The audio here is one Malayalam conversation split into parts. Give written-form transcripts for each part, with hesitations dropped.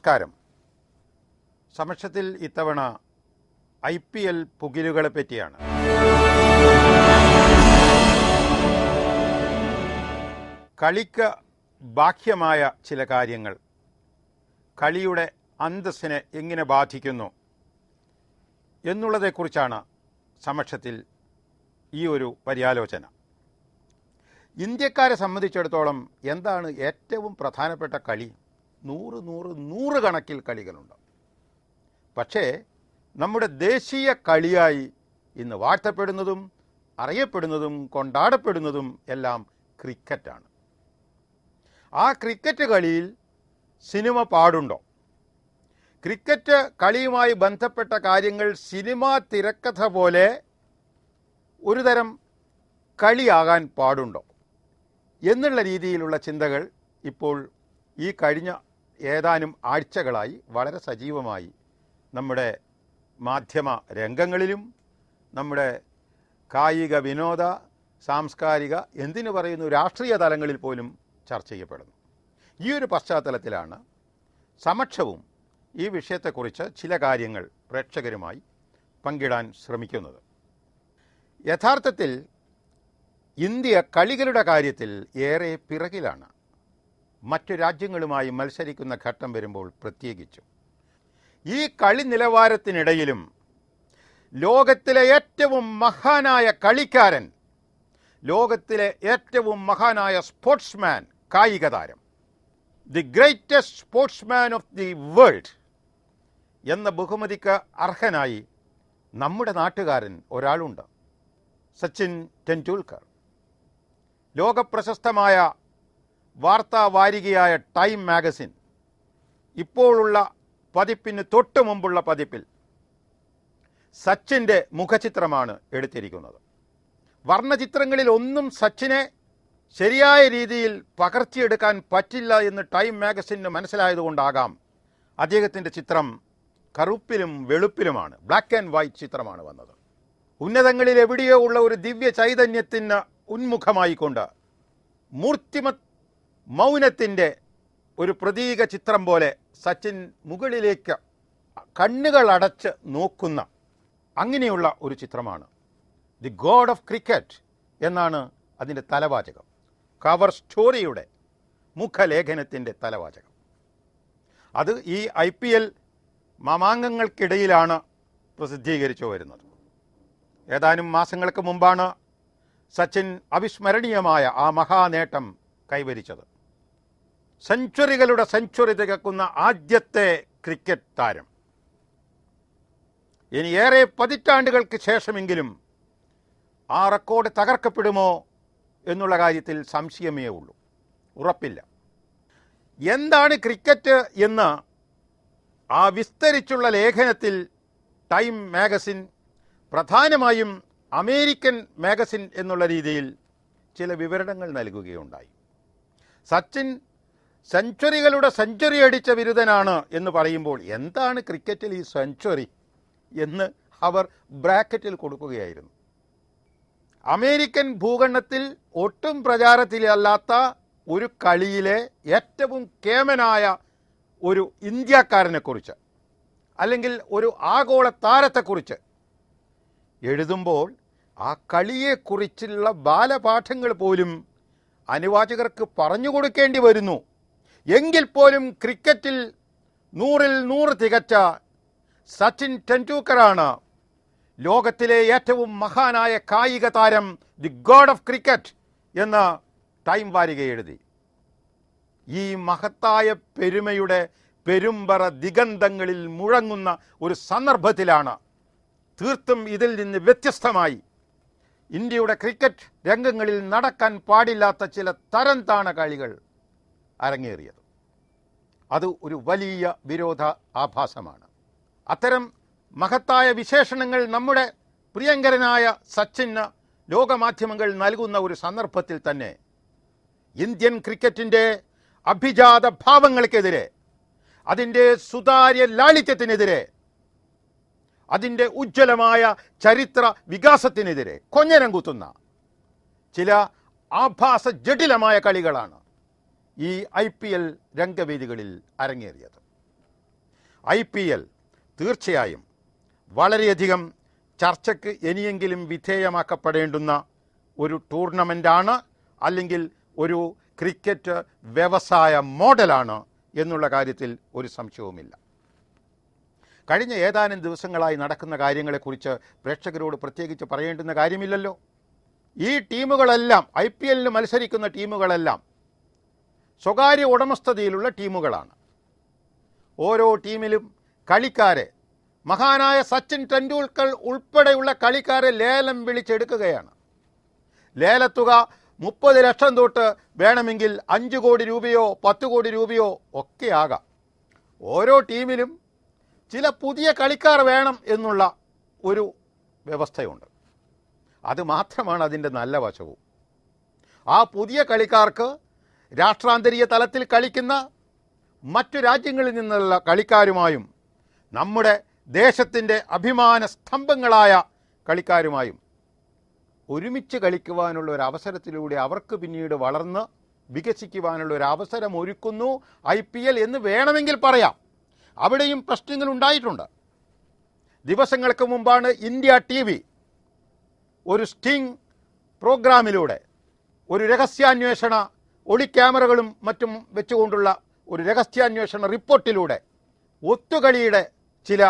നമസ്കാരം. സമക്ഷത്തിൽ ഇത്തവണ IPL പുകിലുകളെ പറ്റിയാണ്. കളിക്ക് ബാഹ്യമായ ചില കാര്യങ്ങൾ കളിയുടെ അന്തസ്സിനെ എങ്ങനെ ബാധിക്കുന്നു എന്നുള്ളതെക്കുറിച്ചാണ് സമക്ഷത്തിൽ ഈ ഒരു പര്യാലോചന. ഇന്ത്യക്കാരെ സംബന്ധിച്ചിടത്തോളം എന്താണ് ഏറ്റവും പ്രധാനപ്പെട്ട കളി? നൂറ് കണക്കിൽ കളികളുണ്ട്. പക്ഷേ നമ്മുടെ ദേശീയ കളിയായി ഇന്ന് വാഴ്ത്തപ്പെടുന്നതും അറിയപ്പെടുന്നതും കൊണ്ടാടപ്പെടുന്നതും എല്ലാം ക്രിക്കറ്റാണ്. ആ ക്രിക്കറ്റ് കളിയിൽ സിനിമ പാടുണ്ടോ? ക്രിക്കറ്റ് കളിയുമായി ബന്ധപ്പെട്ട കാര്യങ്ങൾ സിനിമാ തിരക്കഥ പോലെ ഒരുതരം കളിയാകാൻ പാടുണ്ടോ എന്നുള്ള രീതിയിലുള്ള ചിന്തകൾ ഇപ്പോൾ ഈ കഴിഞ്ഞ ഏതാനും ആഴ്ചകളായി വളരെ സജീവമായി നമ്മുടെ മാധ്യമ രംഗങ്ങളിലും നമ്മുടെ കായിക വിനോദ സാംസ്കാരിക എന്തിനു പറയുന്നു രാഷ്ട്രീയ തലങ്ങളിൽ പോലും ചർച്ച ചെയ്യപ്പെടുന്നു. ഈ ഒരു പശ്ചാത്തലത്തിലാണ് സമക്ഷവും ഈ വിഷയത്തെക്കുറിച്ച് ചില കാര്യങ്ങൾ പ്രേക്ഷകരുമായി പങ്കിടാൻ ശ്രമിക്കുന്നത്. യഥാർത്ഥത്തിൽ ഇന്ത്യ കളികളുടെ കാര്യത്തിൽ ഏറെ പിറകിലാണ്, മറ്റു രാജ്യങ്ങളുമായി മത്സരിക്കുന്ന ഘട്ടം വരുമ്പോൾ പ്രത്യേകിച്ചും. ഈ കളി നിലവാരത്തിനിടയിലും ലോകത്തിലെ ഏറ്റവും മഹാനായ കളിക്കാരൻ, ലോകത്തിലെ ഏറ്റവും മഹാനായ സ്പോർട്സ്മാൻ, കായിക താരം, the greatest sportsman of the world എന്ന ബഹുമതിക്ക് അർഹനായി നമ്മുടെ നാട്ടുകാരൻ ഒരാളുണ്ട്, സച്ചിൻ ടെണ്ടുൽക്കർ. ലോകപ്രശസ്തമായ വാർത്താ വാരികയായ ടൈം മാഗസിൻ ഇപ്പോഴുള്ള പതിപ്പിന് തൊട്ടു മുമ്പുള്ള പതിപ്പിൽ സച്ചിൻ്റെ മുഖചിത്രമാണ് എടുത്തിരിക്കുന്നത്. വർണ്ണചിത്രങ്ങളിൽ ഒന്നും സച്ചിനെ ശരിയായ രീതിയിൽ പകർത്തിയെടുക്കാൻ പറ്റില്ല എന്ന് ടൈം മാഗസിന് മനസ്സിലായതുകൊണ്ടാകാം അദ്ദേഹത്തിൻ്റെ ചിത്രം കറുപ്പിലും വെളുപ്പിലുമാണ്, ബ്ലാക്ക് ആൻഡ് വൈറ്റ് ചിത്രമാണ് വന്നത്. ഉന്നതങ്ങളിൽ എവിടെയോ ഉള്ള ഒരു ദിവ്യ ചൈതന്യത്തിന് ഉന്മുഖമായിക്കൊണ്ട് മൂർത്തിമത് മൗനത്തിൻ്റെ ഒരു പ്രതീക ചിത്രം പോലെ സച്ചിൻ മുകളിലേക്ക് കണ്ണുകൾ അടച്ച് നോക്കുന്ന അങ്ങനെയുള്ള ഒരു ചിത്രമാണ്. ദി ഗോഡ് ഓഫ് ക്രിക്കറ്റ് എന്നാണ് അതിൻ്റെ തലവാചകം, കവർ സ്റ്റോറിയുടെ മുഖലേഖനത്തിൻ്റെ തലവാചകം. അത് ഈ IPL മാമാങ്കങ്ങൾക്കിടയിലാണ് പ്രസിദ്ധീകരിച്ചു വരുന്നത്. ഏതാനും മാസങ്ങൾക്ക് മുമ്പാണ് സച്ചിൻ അവിസ്മരണീയമായ ആ മഹാനേട്ടം കൈവരിച്ചത്. സെഞ്ചുറികളുടെ സെഞ്ചുറി തികക്കുന്ന ആദ്യത്തെ ക്രിക്കറ്റ് താരം. ഇനി ഏറെ പതിറ്റാണ്ടുകൾക്ക് ശേഷമെങ്കിലും ആ റെക്കോർഡ് തകർക്കപ്പെടുമോ എന്നുള്ള കാര്യത്തിൽ സംശയമേ ഉള്ളൂ, ഉറപ്പില്ല. എന്താണ് ക്രിക്കറ്റ് എന്ന് ആ വിസ്തരിച്ചുള്ള ലേഖനത്തിൽ ടൈം മാഗസിൻ, പ്രധാനമായും അമേരിക്കൻ മാഗസിൻ എന്നുള്ള രീതിയിൽ ചില വിവരണങ്ങൾ നൽകുകയുണ്ടായി. സച്ചിൻ സെഞ്ചുറികളുടെ സെഞ്ചുറി അടിച്ച ബിരുദനാണ് എന്ന് പറയുമ്പോൾ എന്താണ് ക്രിക്കറ്റിൽ ഈ സെഞ്ചുറി എന്ന് അവർ ബ്രാക്കറ്റിൽ കൊടുക്കുകയായിരുന്നു. അമേരിക്കൻ ഭൂഖണ്ഡത്തിൽ ഒട്ടും പ്രചാരത്തിലല്ലാത്ത ഒരു കളിയിലെ ഏറ്റവും കേമനായ ഒരു ഇന്ത്യക്കാരനെക്കുറിച്ച് അല്ലെങ്കിൽ ഒരു ആഗോള താരത്തെക്കുറിച്ച് എഴുതുമ്പോൾ ആ കളിയെക്കുറിച്ചുള്ള ബാലപാഠങ്ങൾ പോലും അനുവാചകർക്ക് പറഞ്ഞു കൊടുക്കേണ്ടി വരുന്നു. എങ്കിൽ പോലും ക്രിക്കറ്റിൽ 100-ൽ 100 തികച്ച സച്ചിൻ ടെണ്ടുൽക്കറാണ് ലോകത്തിലെ ഏറ്റവും മഹാനായ കായിക താരം, ദി ഗോഡ് ഓഫ് ക്രിക്കറ്റ് എന്ന് ടൈം വാരിക എഴുതി. ഈ മഹത്തായ പെരുമയുടെ പെരുമ്പറ ദിഗന്ധങ്ങളിൽ മുഴങ്ങുന്ന ഒരു സന്ദർഭത്തിലാണ് തീർത്തും ഇതിൽ നിന്ന് വ്യത്യസ്തമായി ഇന്ത്യയുടെ ക്രിക്കറ്റ് രംഗങ്ങളിൽ നടക്കാൻ പാടില്ലാത്ത ചില തരം താണ കളികൾ അരങ്ങേറിയത്. അത് ഒരു വലിയ വിരോധ ആഭാസമാണ്. അത്തരം മഹത്തായ വിശേഷണങ്ങൾ നമ്മുടെ പ്രിയങ്കരനായ സച്ചിന് ലോകമാധ്യമങ്ങൾ നൽകുന്ന ഒരു സന്ദർഭത്തിൽ തന്നെ ഇന്ത്യൻ ക്രിക്കറ്റിൻ്റെ അഭിജാത ഭാവങ്ങൾക്കെതിരെ, അതിൻ്റെ സുതാര്യ ലാളിത്യത്തിനെതിരെ, അതിൻ്റെ ഉജ്ജ്വലമായ ചരിത്ര വികാസത്തിനെതിരെ കൊഞ്ഞനം കുത്തുന്ന ചില ആഭാസ ജടിലമായ കളികളാണ് ഈ IPL രംഗവേദികളിൽ അരങ്ങേറിയത്. IPL തീർച്ചയായും വളരെയധികം ചർച്ചയ്ക്ക് ഇനിയെങ്കിലും വിധേയമാക്കപ്പെടേണ്ടുന്ന ഒരു ടൂർണമെൻ്റാണ്, അല്ലെങ്കിൽ ഒരു ക്രിക്കറ്റ് വ്യവസായ മോഡലാണ് എന്നുള്ള കാര്യത്തിൽ ഒരു സംശയവുമില്ല. കഴിഞ്ഞ ഏതാനും ദിവസങ്ങളായി നടക്കുന്ന കാര്യങ്ങളെക്കുറിച്ച് പ്രേക്ഷകരോട് പ്രത്യേകിച്ച് പറയേണ്ടുന്ന കാര്യമില്ലല്ലോ. ഈ ടീമുകളെല്ലാം, IPL മത്സരിക്കുന്ന ടീമുകളെല്ലാം സ്വകാര്യ ഉടമസ്ഥതയിലുള്ള ടീമുകളാണ്. ഓരോ ടീമിലും കളിക്കാരെ, മഹാനായ സച്ചിൻ ടെണ്ടുൽക്കർ ഉൾപ്പെടെയുള്ള കളിക്കാരെ ലേലം വിളിച്ചെടുക്കുകയാണ്. ലേലത്തുക 30 ലക്ഷം തൊട്ട് വേണമെങ്കിൽ 5 കോടി രൂപയോ 10 കോടി രൂപയോ ഒക്കെ ആകാം. ഓരോ ടീമിലും ചില പുതിയ കളിക്കാർ വേണം എന്നുള്ള ഒരു വ്യവസ്ഥയുണ്ട്. അത് മാത്രമാണ് അതിൻ്റെ നല്ല വശവും. ആ പുതിയ കളിക്കാർക്ക് രാഷ്ട്രാന്തരീയ തലത്തിൽ കളിക്കുന്ന മറ്റു രാജ്യങ്ങളിൽ നിന്നുള്ള കളിക്കാരുമായും നമ്മുടെ ദേശത്തിൻ്റെ അഭിമാന സ്തംഭങ്ങളായ കളിക്കാരുമായും ഒരുമിച്ച് കളിക്കുവാനുള്ള ഒരു അവസരത്തിലൂടെ അവർക്ക് പിന്നീട് വളർന്ന് വികസിക്കുവാനുള്ള ഒരു അവസരം ഒരുക്കുന്നു IPL എന്ന് വേണമെങ്കിൽ പറയാം. അവിടെയും പ്രശ്നങ്ങൾ ഉണ്ടായിട്ടുണ്ട്. ദിവസങ്ങൾക്ക് മുമ്പാണ് ഇന്ത്യ TV ഒരു സ്റ്റിംഗ് പ്രോഗ്രാമിലൂടെ, ഒരു രഹസ്യാന്വേഷണ ഒളി ക്യാമറകളും മറ്റും വെച്ചുകൊണ്ടുള്ള ഒരു രഹസ്യാന്വേഷണ റിപ്പോർട്ടിലൂടെ ഒത്തുകളിയുടെ ചില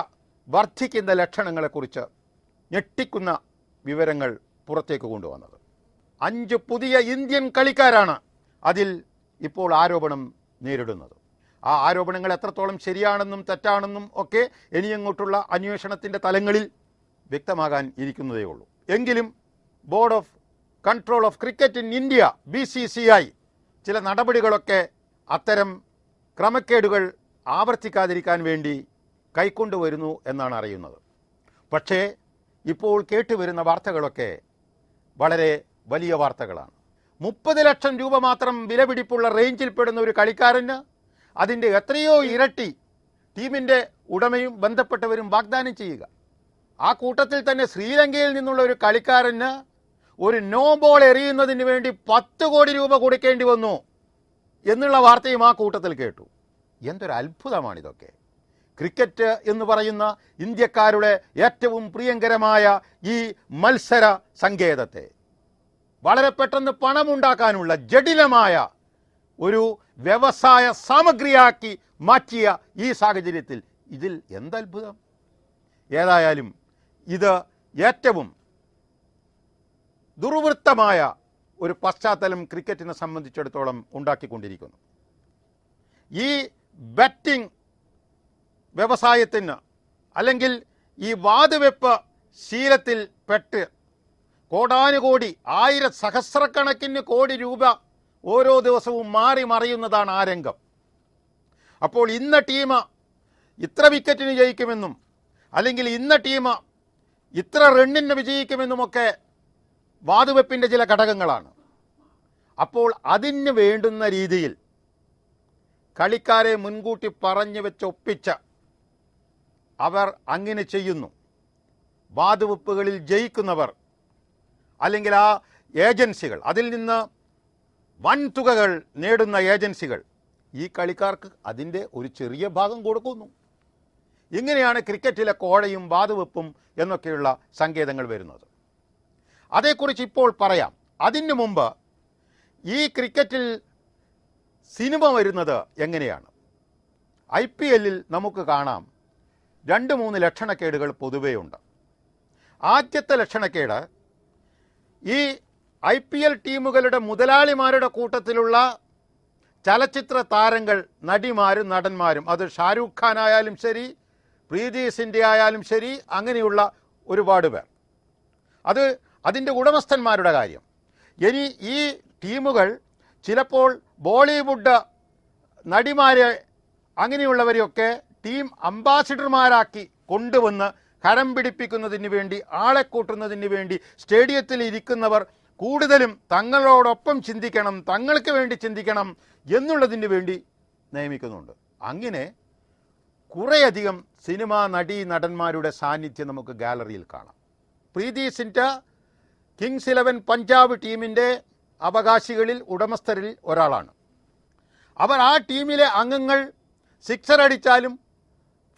വർദ്ധിക്കുന്ന ലക്ഷണങ്ങളെക്കുറിച്ച് ഞെട്ടിക്കുന്ന വിവരങ്ങൾ പുറത്തേക്ക് കൊണ്ടുവന്നത്. 5 പുതിയ ഇന്ത്യൻ കളിക്കാരാണ് അതിൽ ഇപ്പോൾ ആരോപണം നേരിടുന്നത്. ആ ആരോപണങ്ങൾ എത്രത്തോളം ശരിയാണെന്നും തെറ്റാണെന്നും ഒക്കെ ഇനിയങ്ങോട്ടുള്ള അന്വേഷണത്തിൻ്റെ തലങ്ങളിൽ വ്യക്തമാകാൻ ഇരിക്കുന്നതേ ഉള്ളൂ. എങ്കിലും board of control of cricket in India BCCI ചില നടപടികളൊക്കെ അത്തരം ക്രമക്കേടുകൾ ആവർത്തിക്കാതിരിക്കാൻ വേണ്ടി കൈക്കൊണ്ടുവരുന്നു എന്നാണ് അറിയുന്നത്. പക്ഷേ ഇപ്പോൾ കേട്ടുവരുന്ന വാർത്തകളൊക്കെ വളരെ വലിയ വാർത്തകളാണ്. 30 ലക്ഷം രൂപ മാത്രം വിലപിടിപ്പുള്ള റേഞ്ചിൽപ്പെടുന്ന ഒരു കളിക്കാരന് അതിൻ്റെ എത്രയോ ഇരട്ടി ടീമിൻ്റെ ഉടമയും ബന്ധപ്പെട്ടവരും വാഗ്ദാനം ചെയ്യുക. ആ കൂട്ടത്തിൽ തന്നെ ശ്രീലങ്കയിൽ നിന്നുള്ള ഒരു കളിക്കാരന് ഒരു നോ ബോൾ എറിയുന്നതിന് വേണ്ടി 10 കോടി രൂപ കൊടുക്കേണ്ടി വന്നു എന്നുള്ള വാർത്തയും ആ കൂട്ടത്തിൽ കേട്ടു. എന്തൊരു അത്ഭുതമാണിതൊക്കെ. ക്രിക്കറ്റ് എന്ന് പറയുന്ന ഇന്ത്യക്കാരുടെ ഏറ്റവും പ്രിയങ്കരമായ ഈ മത്സര സങ്കേതത്തെ വളരെ പെട്ടെന്ന് പണമുണ്ടാക്കാനുള്ള ജടിലമായ ഒരു വ്യവസായ സാമഗ്രിയാക്കി മാറ്റിയ ഈ സാഹചര്യത്തിൽ ഇതിൽ എന്തത്ഭുതം. ഏതായാലും ഇത് ഏറ്റവും ദുർവൃത്തമായ ഒരു പശ്ചാത്തലം ക്രിക്കറ്റിനെ സംബന്ധിച്ചിടത്തോളം ഉണ്ടാക്കിക്കൊണ്ടിരിക്കുന്നു. ഈ ബെറ്റിംഗ് വ്യവസായത്തിന്, അല്ലെങ്കിൽ ഈ വാതുവെപ്പ് ശീലത്തിൽ പെട്ട് കോടാനുകോടി, സഹസ്രക്കണക്കിന് കോടി രൂപ ഓരോ ദിവസവും മാറി മറിയുന്നതാണ് ആ രംഗം. അപ്പോൾ ഇന്ന ടീം ഇത്ര വിക്കറ്റിന് ജയിക്കുമെന്നും, അല്ലെങ്കിൽ ഇന്ന ടീം ഇത്ര റണ്ണിന് വിജയിക്കുമെന്നുമൊക്കെ വാതുവെപ്പിൻ്റെ ചില ഘടകങ്ങളാണ്. അപ്പോൾ അതിന് വേണ്ടുന്ന രീതിയിൽ കളിക്കാരെ മുൻകൂട്ടി പറഞ്ഞു വെച്ചൊപ്പിച്ച് അവർ അങ്ങനെ ചെയ്യുന്നു. വാതുവെപ്പുകളിൽ ജയിക്കുന്നവർ, അല്ലെങ്കിൽ ആ ഏജൻസികൾ, അതിൽ നിന്ന് വൻതുകകൾ നേടുന്ന ഏജൻസികൾ ഈ കളിക്കാർക്ക് അതിൻ്റെ ഒരു ചെറിയ ഭാഗം കൊടുക്കുന്നു. ഇങ്ങനെയാണ് ക്രിക്കറ്റിലെ കോഴയും വാതുവെപ്പും എന്നൊക്കെയുള്ള സങ്കേതങ്ങൾ വരുന്നത്. അതേക്കുറിച്ച് ഇപ്പോൾ പറയാം. അതിനു മുമ്പ് ഈ ക്രിക്കറ്റിൽ സിനിമ വരുന്നത് എങ്ങനെയാണ്? IPL നമുക്ക് കാണാം 2-3 ലക്ഷണക്കേടുകൾ പൊതുവെയുണ്ട്. ആദ്യത്തെ ലക്ഷണക്കേട്, ഈ IPL ടീമുകളുടെ മുതലാളിമാരുടെ കൂട്ടത്തിലുള്ള ചലച്ചിത്ര താരങ്ങൾ, നടിമാരും നടന്മാരും, അത് ഷാരൂഖ് ഖാൻ ആയാലും ശരി, പ്രീതി സിൻഡ ആയാലും ശരി, അങ്ങനെയുള്ള ഒരുപാട് പേർ, അതിൻ്റെ ഉടമസ്ഥന്മാരുടെ കാര്യം. ഇനി ഈ ടീമുകൾ ചിലപ്പോൾ ബോളിവുഡ് നടിമാരെ അങ്ങനെയുള്ളവരെയൊക്കെ ടീം അംബാസിഡർമാരാക്കി കൊണ്ടുവന്ന് കരം പിടിപ്പിക്കുന്നതിന് വേണ്ടി, ആളെ കൂട്ടുന്നതിന് വേണ്ടി സ്റ്റേഡിയത്തിൽ ഇരിക്കുന്നവർ കൂടുതലും തങ്ങളോടൊപ്പം ചിന്തിക്കണം, തങ്ങൾക്ക് വേണ്ടി ചിന്തിക്കണം എന്നുള്ളതിന് വേണ്ടി നിയമിക്കുന്നുണ്ട്. അങ്ങനെ കുറേയധികം സിനിമാ നടീ നടന്മാരുടെ സാന്നിധ്യം നമുക്ക് ഗാലറിയിൽ കാണാം. പ്രീതി സിൻഡ കിങ്സ് 11 പഞ്ചാബ് ടീമിൻ്റെ അവകാശികളിൽ, ഉടമസ്ഥരിൽ ഒരാളാണ്. അവർ ആ ടീമിലെ അംഗങ്ങൾ സിക്സർ അടിച്ചാലും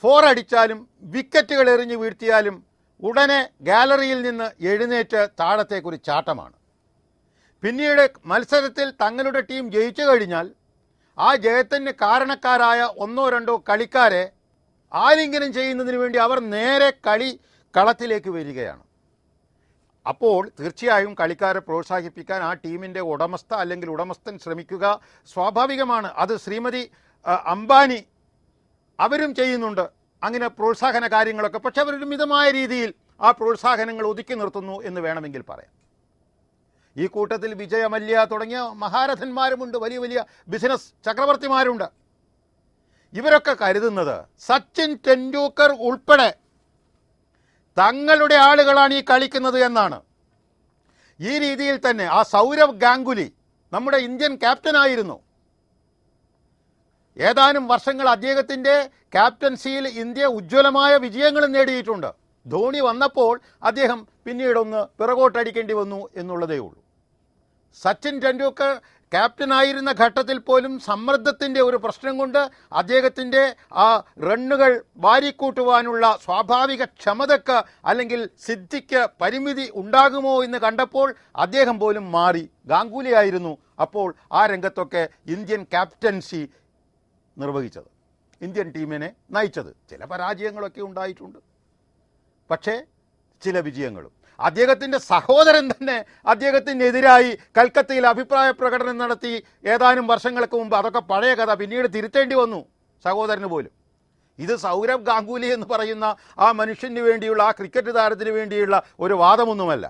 4 അടിച്ചാലും വിക്കറ്റുകൾ എറിഞ്ഞ് വീഴ്ത്തിയാലും ഉടനെ ഗാലറിയിൽ നിന്ന് എഴുന്നേറ്റ് താഴത്തേക്കൊരു ചാട്ടമാണ്. പിന്നീട് മത്സരത്തിൽ തങ്ങളുടെ ടീം ജയിച്ചു കഴിഞ്ഞാൽ ആ ജയത്തിന് കാരണക്കാരായ 1-2 കളിക്കാരെ ആലിംഗനം ചെയ്യുന്നതിന് വേണ്ടി അവർ നേരെ കളത്തിലേക്ക് വരികയാണ്. അപ്പോൾ തീർച്ചയായും കളിക്കാരെ പ്രോത്സാഹിപ്പിക്കാൻ ആ ടീമിൻ്റെ ഉടമസ്ഥ അല്ലെങ്കിൽ ഉടമസ്ഥൻ ശ്രമിക്കുക സ്വാഭാവികമാണ്. അത് ശ്രീമതി അംബാനി അവരും ചെയ്യുന്നുണ്ട് അങ്ങനെ പ്രോത്സാഹന കാര്യങ്ങളൊക്കെ. പക്ഷെ അവരൊരു മിതമായ രീതിയിൽ ആ പ്രോത്സാഹനങ്ങൾ ഒതുക്കി നിർത്തുന്നു എന്ന് വേണമെങ്കിൽ പറയാം. ഈ കൂട്ടത്തിൽ വിജയ മല്യ തുടങ്ങിയ മഹാരഥന്മാരുമുണ്ട്, വലിയ വലിയ ബിസിനസ് ചക്രവർത്തിമാരുണ്ട്. ഇവരൊക്കെ കരുതുന്നത് സച്ചിൻ ടെണ്ടുൽക്കർ ഉൾപ്പെടെ തങ്ങളുടെ ആളുകളാണ് ഈ കളിക്കുന്നത് എന്നാണ്. ഈ രീതിയിൽ തന്നെ ആ സൗരവ് ഗാംഗുലി നമ്മുടെ ഇന്ത്യൻ ക്യാപ്റ്റനായിരുന്നു. ഏതാനും വർഷങ്ങൾ അദ്ദേഹത്തിൻ്റെ ക്യാപ്റ്റൻസിയിൽ ഇന്ത്യ ഉജ്ജ്വലമായ വിജയങ്ങളും നേടിയിട്ടുണ്ട്. ധോണി വന്നപ്പോൾ അദ്ദേഹം പിന്നീടൊന്ന് പിറകോട്ടടിക്കേണ്ടി വന്നു എന്നുള്ളതേ ഉള്ളൂ. സച്ചിൻ ടെണ്ടുൽക്കർ ക്യാപ്റ്റനായിരുന്ന ഘട്ടത്തിൽ പോലും സമ്മർദ്ദത്തിൻ്റെ ഒരു പ്രശ്നം കൊണ്ട് അദ്ദേഹത്തിൻ്റെ ആ റണ്ണുകൾ വാരിക്കൂട്ടുവാനുള്ള സ്വാഭാവിക ക്ഷമതയ്ക്ക് അല്ലെങ്കിൽ സിദ്ധിക്ക് പരിമിതി ഉണ്ടാകുമോ എന്ന് കണ്ടപ്പോൾ അദ്ദേഹം പോലും മാറി. ഗാംഗുലി ആയിരുന്നു അപ്പോൾ ആ രംഗത്തൊക്കെ ഇന്ത്യൻ ക്യാപ്റ്റൻസി നിർവഹിച്ചത്, ഇന്ത്യൻ ടീമിനെ നയിച്ചത്. ചില പരാജയങ്ങളൊക്കെ ഉണ്ടായിട്ടുണ്ട്, പക്ഷേ ചില വിജയങ്ങളും. അദ്ദേഹത്തിൻ്റെ സഹോദരൻ തന്നെ അദ്ദേഹത്തിനെതിരായി കൽക്കത്തയിൽ അഭിപ്രായ പ്രകടനം നടത്തി ഏതാനും വർഷങ്ങൾക്ക് മുമ്പ്. അതൊക്കെ പഴയ കഥ, പിന്നീട് തിരുത്തേണ്ടി വന്നു സഹോദരന് പോലും. ഇത് സൗരവ് ഗാംഗുലി എന്ന് പറയുന്ന ആ മനുഷ്യന് വേണ്ടിയുള്ള, ആ ക്രിക്കറ്റ് താരത്തിന് വേണ്ടിയുള്ള ഒരു വാദമൊന്നുമല്ല.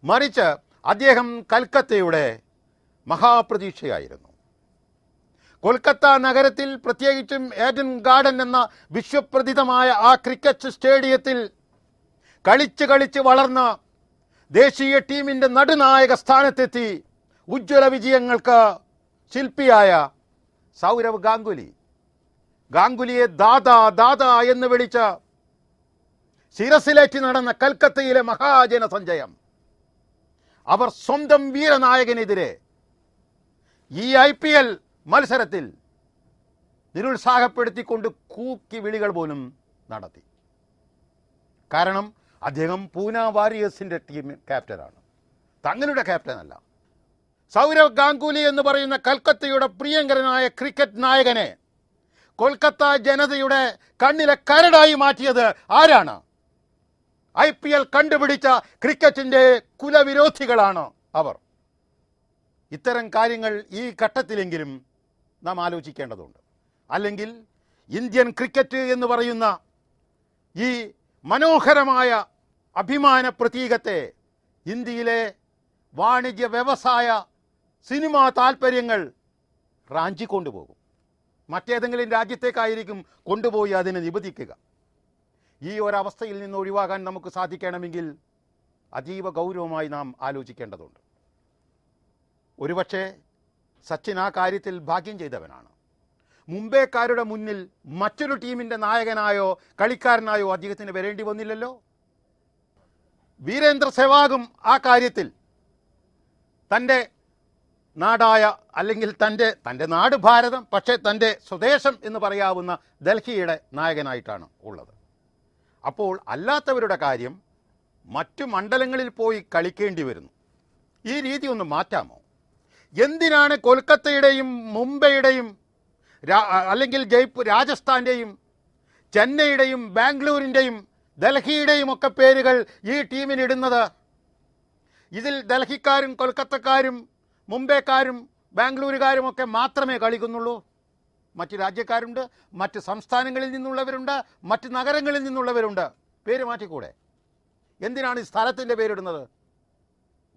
മറിച്ച് അദ്ദേഹം കൽക്കത്തയുടെ മഹാപ്രതീക്ഷയായിരുന്നു. കൊൽക്കത്ത നഗരത്തിൽ, പ്രത്യേകിച്ചും ഏഡൻ ഗാർഡൻ എന്ന വിശ്വപ്രസിദ്ധമായ ആ ക്രിക്കറ്റ് സ്റ്റേഡിയത്തിൽ കളിച്ച് വളർന്ന ദേശീയ ടീമിൻ്റെ നടുനായക സ്ഥാനത്തെത്തി ഉജ്ജ്വല വിജയങ്ങൾക്ക് ശില്പിയായ സൗരവ് ഗാംഗുലിയെ ദാദാ എന്ന് വിളിച്ച് ശിരസിലേറ്റി നടന്ന കൽക്കത്തയിലെ മഹാജനസഞ്ചയം. അവർ സ്വന്തം വീരനായകനെതിരെ ഈ IPL മത്സരത്തിൽ നിരുത്സാഹപ്പെടുത്തിക്കൊണ്ട് കൂക്കി വിളികൾ പോലും നടത്തി. കാരണം അദ്ദേഹം പൂന വാരിയേഴ്സിൻ്റെ ടീം ക്യാപ്റ്റനാണ്, തങ്ങളുടെ ക്യാപ്റ്റനല്ല. സൗരവ് ഗാംഗുലി എന്ന് പറയുന്ന കൽക്കത്തയുടെ പ്രിയങ്കരനായ ക്രിക്കറ്റ് നായകനെ കൊൽക്കത്ത ജനതയുടെ കണ്ണിലെ കരടായി മാറ്റിയത് ആരാണ്? IPL കണ്ടുപിടിച്ച ക്രിക്കറ്റിൻ്റെ കുലവിരോധികളാണ് അവർ. ഇത്തരം കാര്യങ്ങൾ ഈ ഘട്ടത്തിലെങ്കിലും നാം ആലോചിക്കേണ്ടതുണ്ട്. അല്ലെങ്കിൽ ഇന്ത്യൻ ക്രിക്കറ്റ് എന്ന് പറയുന്ന ഈ മനോഹരമായ അഭിമാന പ്രതീകത്തെ ഇന്ത്യയിലെ വാണിജ്യ വ്യവസായ സിനിമാ താൽപ്പര്യങ്ങൾ റാഞ്ചിക്കൊണ്ടുപോകും. മറ്റേതെങ്കിലും രാജ്യത്തേക്കായിരിക്കും കൊണ്ടുപോയി അതിനെ നിബന്ധിക്കുക. ഈ ഒരവസ്ഥയിൽ നിന്ന് ഒഴിവാകാൻ നമുക്ക് സാധിക്കണമെങ്കിൽ അതീവ ഗൗരവമായി നാം ആലോചിക്കേണ്ടതുണ്ട്. ഒരുപക്ഷെ സച്ചിൻ ആ കാര്യത്തിൽ ഭാഗ്യം ചെയ്തവനാണ്. മുംബൈക്കാരുടെ മുന്നിൽ മറ്റൊരു ടീമിൻ്റെ നായകനായോ കളിക്കാരനായോ അദ്ദേഹത്തിന് വരേണ്ടി വന്നില്ലല്ലോ. വീരേന്ദ്ര സെവാഗും ആ കാര്യത്തിൽ തൻ്റെ നാടായ, അല്ലെങ്കിൽ തൻ്റെ നാട് ഭാരതം, പക്ഷേ തൻ്റെ സ്വദേശം എന്ന് പറയാവുന്ന ഡൽഹിയുടെ നായകനായിട്ടാണ് ഉള്ളത്. അപ്പോൾ അല്ലാത്തവരുടെ കാര്യം മറ്റു മണ്ഡലങ്ങളിൽ പോയി കളിക്കേണ്ടി വരുന്നു. ഈ രീതി ഒന്ന് മാറ്റാമോ? എന്തിനാണ് കൊൽക്കത്തയുടെയും മുംബൈയുടെയും അല്ലെങ്കിൽ രാജസ്ഥാൻ്റെയും ചെന്നൈയുടെയും ബാംഗ്ലൂരിൻ്റെയും ഡൽഹിയുടെയും ഒക്കെ പേരുകൾ ഈ ടീമിനിടുന്നത്? ഇതിൽ ഡൽഹിക്കാരും കൊൽക്കത്തക്കാരും മുംബൈക്കാരും ബാംഗ്ലൂരുകാരും ഒക്കെ മാത്രമേ കളിക്കുന്നുള്ളൂ. മറ്റ് രാജ്യക്കാരുണ്ട്, മറ്റ് സംസ്ഥാനങ്ങളിൽ നിന്നുള്ളവരുണ്ട്, മറ്റ് നഗരങ്ങളിൽ നിന്നുള്ളവരുണ്ട്. പേര് മാറ്റിക്കൂടെ? എന്തിനാണ് ഈ സ്ഥലത്തിൻ്റെ പേരിടുന്നത്?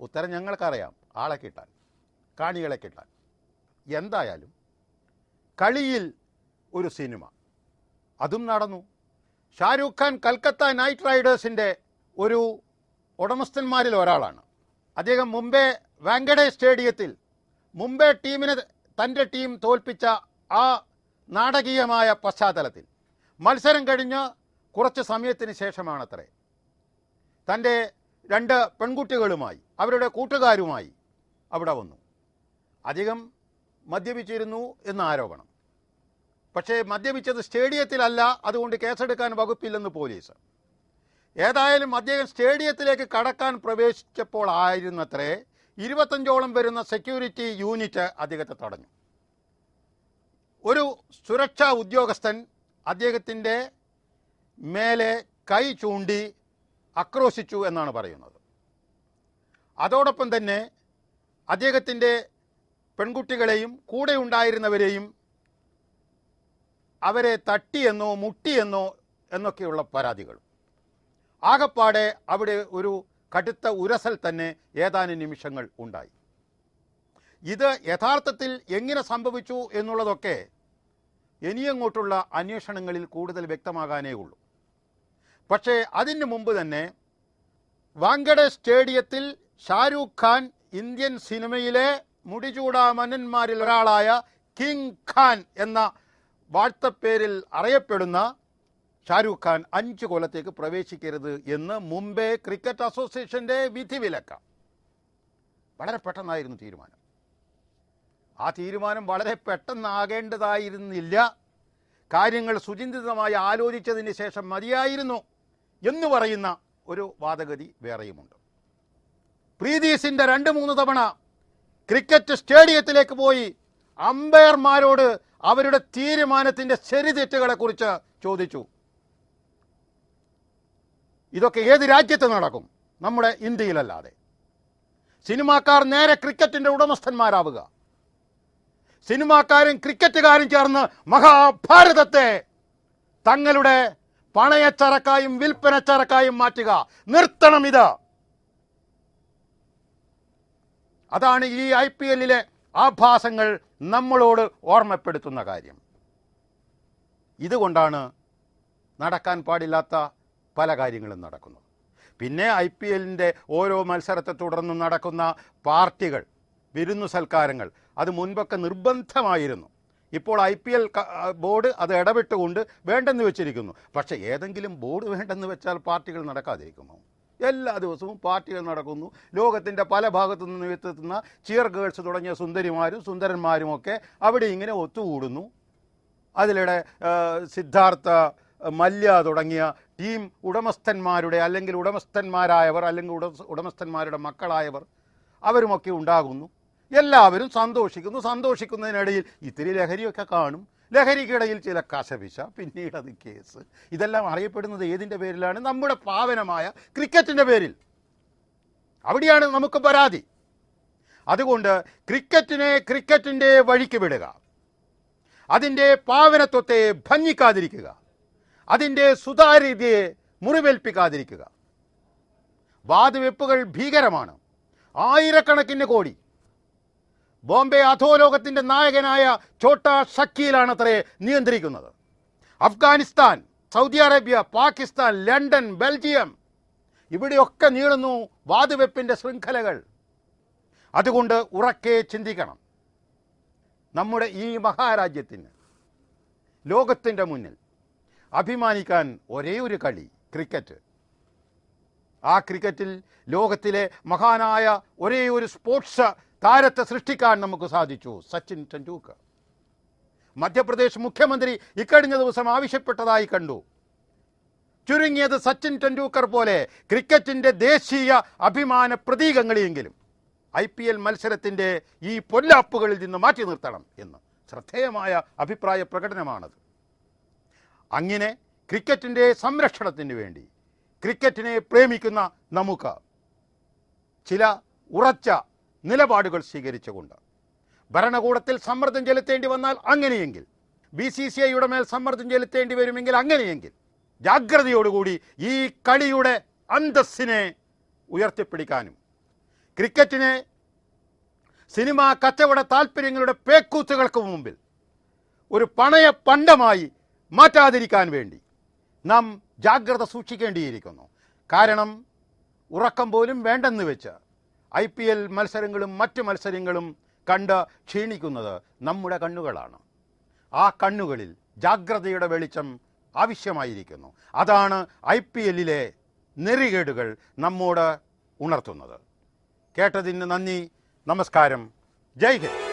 ഉത്തരം ഞങ്ങൾക്കറിയാം, ആളെ കിട്ടാൻ, കാണികളെ കിട്ടാൻ. എന്തായാലും കളിയിൽ ഒരു സിനിമ അതും നടന്നു. ഷാരൂഖ് ഖാൻ കൽക്കത്ത നൈറ്റ് റൈഡേഴ്സിൻ്റെ ഒരു ഉടമസ്ഥന്മാരിൽ ഒരാളാണ്. അദ്ദേഹം മുംബൈ വാങ്കഡേ സ്റ്റേഡിയത്തിൽ മുംബൈ ടീമിനെ തൻ്റെ ടീം തോൽപ്പിച്ച ആ നാടകീയമായ പശ്ചാത്തലത്തിൽ മത്സരം കഴിഞ്ഞ് കുറച്ച് സമയത്തിന് ശേഷമാണത്രേ തൻ്റെ 2 പെൺകുട്ടികളുമായി അവരുടെ കൂട്ടുകാരുമായി അവിടെ വന്നു. അധികം മദ്യപിച്ചിരുന്നു എന്ന ആരോപണം. പക്ഷേ മദ്യപിച്ചത് സ്റ്റേഡിയത്തിലല്ല, അതുകൊണ്ട് കേസെടുക്കാൻ വകുപ്പില്ലെന്ന് പോലീസ്. ഏതായാലും അദ്ദേഹം സ്റ്റേഡിയത്തിലേക്ക് കടക്കാൻ പ്രവേശിച്ചപ്പോൾ ആയിരുന്നത്രേ 25ഓളം വരുന്ന സെക്യൂരിറ്റി യൂണിറ്റ് അദ്ദേഹത്തെ തടഞ്ഞു. ഒരു സുരക്ഷാ ഉദ്യോഗസ്ഥൻ അദ്ദേഹത്തിൻ്റെ മേലെ കൈ ചൂണ്ടി ആക്രോശിച്ചു എന്നാണ് പറയുന്നത്. അതോടൊപ്പം തന്നെ അദ്ദേഹത്തിൻ്റെ പെൺകുട്ടികളെയും കൂടെ ഉണ്ടായിരുന്നവരെയും അവരെ തട്ടിയെന്നോ മുട്ടിയെന്നോ എന്നൊക്കെയുള്ള പരാതികൾ. ആകപ്പാടെ അവിടെ ഒരു കടുത്ത ഉരസൽ തന്നെ ഏതാനും നിമിഷങ്ങൾ ഉണ്ടായി. ഇത് യഥാർത്ഥത്തിൽ എങ്ങനെ സംഭവിച്ചു എന്നുള്ളതൊക്കെ ഇനിയങ്ങോട്ടുള്ള അന്വേഷണങ്ങളിൽ കൂടുതൽ വ്യക്തമാകാനേ ഉള്ളൂ. പക്ഷേ അതിന് മുമ്പ് തന്നെ വാങ്കഡെ സ്റ്റേഡിയത്തിൽ ഷാരൂഖ് ഖാൻ ഇന്ത്യൻ സിനിമയിലെ മുടിചൂടാ മന്നന്മാരിൽ ഒരാളായ കിങ് ഖാൻ എന്ന വാഴ്ത്തപ്പേരിൽ അറിയപ്പെടുന്ന ഷാരൂഖ് ഖാൻ 5 കൊല്ലത്തേക്ക് പ്രവേശിക്കരുത് എന്ന് മുംബൈ ക്രിക്കറ്റ് അസോസിയേഷൻ്റെ വിധിവിലക്ക. വളരെ പെട്ടെന്നായിരുന്നു തീരുമാനം. ആ തീരുമാനം വളരെ പെട്ടെന്നാകേണ്ടതായിരുന്നില്ല. കാര്യങ്ങൾ സുചിന്തിതമായി ആലോചിച്ചതിന് ശേഷം മതിയായിരുന്നു എന്ന് പറയുന്ന ഒരു വാദഗതി വേറെയുമുണ്ട്. പ്രീതി സിൻഡ 2-3 തവണ ക്രിക്കറ്റ് സ്റ്റേഡിയത്തിലേക്ക് പോയി അമ്പയർമാരോട് അവരുടെ തീരുമാനത്തിൻ്റെ ശരിതെറ്റുകളെക്കുറിച്ച് ചോദിച്ചു. ഇതൊക്കെ ഏത് രാജ്യത്ത് നടക്കും? നമ്മുടെ ഇന്ത്യയിലല്ലാതെ. സിനിമാക്കാർ നേരെ ക്രിക്കറ്റിൻ്റെ ഉടമസ്ഥന്മാരാവുക. സിനിമാക്കാരും ക്രിക്കറ്റുകാരും ചേർന്ന് മഹാഭാരതത്തെ തങ്ങളുടെ പണയച്ചരക്കായും വിൽപ്പനച്ചരക്കായും മാറ്റുക. നിർത്തണം ഇത്. അതാണ് ഈ IPL ആഭാസങ്ങൾ നമ്മളോട് ഓർമ്മപ്പെടുത്തുന്ന കാര്യം. ഇതുകൊണ്ടാണ് നടക്കാൻ പാടില്ലാത്ത പല കാര്യങ്ങളും നടക്കുന്നത്. പിന്നെ IPL ഓരോ മത്സരത്തെ തുടർന്ന് നടക്കുന്ന പാർട്ടികൾ, വിരുന്നു സൽക്കാരങ്ങൾ, അത് മുൻപൊക്കെ നിർബന്ധമായിരുന്നു. ഇപ്പോൾ IPL ബോർഡ് അത് ഇടപെട്ടുകൊണ്ട് വേണ്ടെന്ന് വെച്ചിരിക്കുന്നു. പക്ഷേ ഏതെങ്കിലും ബോർഡ് വേണ്ടെന്ന് വെച്ചാൽ പാർട്ടികൾ നടക്കാതിരിക്കുമോ? എല്ലാ ദിവസവും പാർട്ടികൾ നടക്കുന്നു. ലോകത്തിൻ്റെ പല ഭാഗത്തു നിന്ന് എത്തുന്ന ചിയർ ഗേൾസ് തുടങ്ങിയ സുന്ദരിമാരും സുന്ദരന്മാരുമൊക്കെ അവിടെ ഇങ്ങനെ ഒത്തുകൂടുന്നു. അതിലിടെ സിദ്ധാർത്ഥ മല്യ തുടങ്ങിയ ടീം ഉടമസ്ഥന്മാരുടെ അല്ലെങ്കിൽ ഉടമസ്ഥന്മാരായവർ അല്ലെങ്കിൽ ഉടമസ്ഥന്മാരുടെ മക്കളായവർ അവരുമൊക്കെ ഉണ്ടാകുന്നു. എല്ലാവരും സന്തോഷിക്കുന്നു. സന്തോഷിക്കുന്നതിനിടയിൽ ഇത്തിരി ലഹരിയൊക്കെ കാണും. ലഹരിക്കിടയിൽ ചില കശപിശ, പിന്നീട് അത് കേസ്. ഇതെല്ലാം അറിയപ്പെടുന്നത് ഏതിൻ്റെ പേരിലാണ്? നമ്മുടെ പാവനമായ ക്രിക്കറ്റിൻ്റെ പേരിൽ. അവിടെയാണ് നമുക്ക് പരാതി. അതുകൊണ്ട് ക്രിക്കറ്റിനെ ക്രിക്കറ്റിൻ്റെ വഴിക്ക് വിടുക, അതിൻ്റെ പാവനത്വത്തെ ഭഞ്ജിക്കാതിരിക്കുക, അതിൻ്റെ സുതാര്യതയെ മുറിവേൽപ്പിക്കാതിരിക്കുക. വാതുവെപ്പുകൾ ഭീകരമാണ്. ആയിരക്കണക്കിന് കോടി. ബോംബെ അധോലോകത്തിൻ്റെ നായകനായ ഛോട്ടാ ഷക്കീലാണത്രേ നിയന്ത്രിക്കുന്നത്. Afghanistan, Saudi Arabia, Pakistan, London, Belgium, ഇവിടെയൊക്കെ നീളുന്നു വാതുവെപ്പിൻ്റെ ശൃംഖലകൾ. അതുകൊണ്ട് ഉറക്കെ ചിന്തിക്കണം. നമ്മുടെ ഈ മഹാരാജ്യത്തിന് ലോകത്തിൻ്റെ മുന്നിൽ അഭിമാനിക്കാൻ ഒരേ ഒരു കളി ക്രിക്കറ്റ്. ആ ക്രിക്കറ്റിൽ ലോകത്തിലെ മഹാനായ ഒരേ ഒരു സ്പോർട്സ് താരത്തെ സൃഷ്ടിക്കാൻ നമുക്ക് സാധിച്ചു, സച്ചിൻ ടെണ്ടുൽക്കർ. മധ്യപ്രദേശ് മുഖ്യമന്ത്രി ഇക്കഴിഞ്ഞ ദിവസം ആവശ്യപ്പെട്ടതായി കണ്ടു. ചുരുങ്ങിയത് സച്ചിൻ ടെണ്ടുൽക്കർ പോലെ ക്രിക്കറ്റിൻ്റെ ദേശീയ അഭിമാന പ്രതീകങ്ങളെയെങ്കിലും IPL മത്സരത്തിൻ്റെ ഈ പൊല്ലാപ്പുകളിൽ നിന്ന് മാറ്റി നിർത്തണം എന്ന് ശ്രദ്ധേയമായ അഭിപ്രായ പ്രകടനമാണത്. അങ്ങനെ ക്രിക്കറ്റിൻ്റെ സംരക്ഷണത്തിന് വേണ്ടി ക്രിക്കറ്റിനെ പ്രേമിക്കുന്ന നമുക്ക് ചില ഉറച്ച നിലപാടുകൾ സ്വീകരിച്ചുകൊണ്ട് ഭരണകൂടത്തിൽ സമ്മർദ്ദം ചെലുത്തേണ്ടി വന്നാൽ അങ്ങനെയെങ്കിൽ, BCCIയുടെ മേൽ സമ്മർദ്ദം ചെലുത്തേണ്ടി വരുമെങ്കിൽ അങ്ങനെയെങ്കിൽ, ജാഗ്രതയോടുകൂടി ഈ കളിയുടെ അന്തസ്സിനെ ഉയർത്തിപ്പിടിക്കാനും ക്രിക്കറ്റിനെ സിനിമാ കച്ചവട താല്പര്യങ്ങളുടെ പേക്കൂത്തുകൾക്ക് മുമ്പിൽ ഒരു പണയ പണ്ടമായി മാറ്റാതിരിക്കാൻ വേണ്ടി നാം ജാഗ്രത സൂക്ഷിക്കേണ്ടിയിരിക്കുന്നു. കാരണം ഉറക്കം പോലും വേണ്ടെന്ന് വെച്ച് IPL മത്സരങ്ങളും മറ്റ് മത്സരങ്ങളും കണ്ട് ക്ഷീണിക്കുന്നത് നമ്മുടെ കണ്ണുകളാണ്. ആ കണ്ണുകളിൽ ജാഗ്രതയുടെ വെളിച്ചം ആവശ്യമായിരിക്കുന്നു. അതാണ് IPL നെറികേടുകൾ നമ്മോട് ഉണർത്തുന്നത്. കേട്ടതിന് നന്ദി. നമസ്കാരം. ജയ് ഹിന്ദ്.